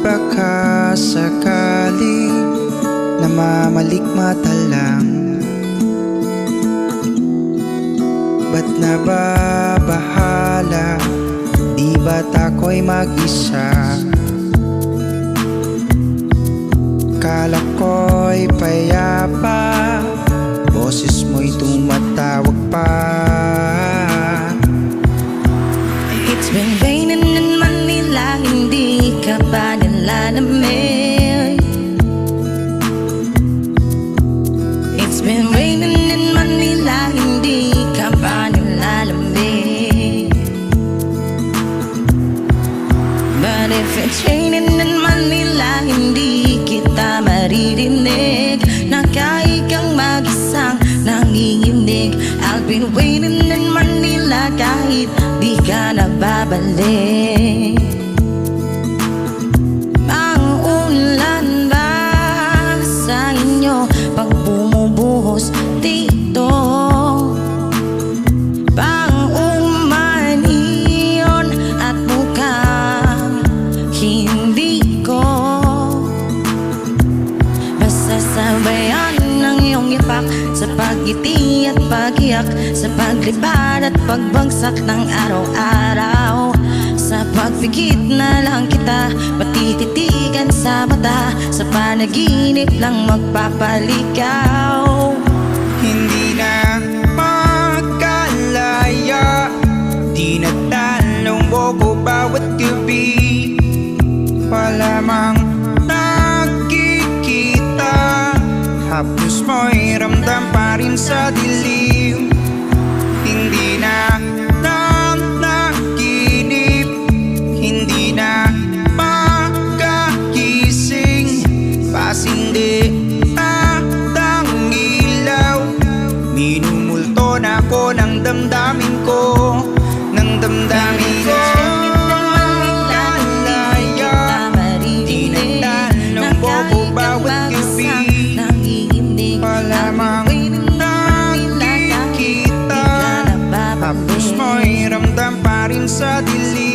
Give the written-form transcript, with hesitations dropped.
baka sakali namamalikmata lang. Ba't nababahala? Di ba't ako'y mag-isa? Kala ko'y payapa, boses mo'y tumatawag pa. It's been raining in Manila, hindi ka ba nilalamig? It's been raining in Manila, hindi ka ba nilalamig? But if it's raining in Manila, hindi kita maririnig. Nakay kang mag-isang nanginginig. I'll be waiting in Manila kahit di ka na babalik. Ang ulan ba sa inyo pag bumubuhos dito? Pang umaniyon at mukhang hindi ko masasabayan ng iyong ipak sa pagngiti at pag-iyak, sa paglipad at pagbagsak ng araw-araw. Sa pagpikit na lang kita, patititigan sa mata, sa panaginip lang magpapaligaw. Hindi na magkalaya, di na talong mo ko bawat gabi. Palamang nakikita, hapos mo'y ramdam pa rin sa dilim. Hindi na naginip, hindi na makakising, pasindi at ilaw. Minumulto na ako ng damdamin ko, ng damdamin ko. Di nagtalong bobo bawat gabi. Palamang nakikita, hapos mo'y ramdam pa rin sa dilim.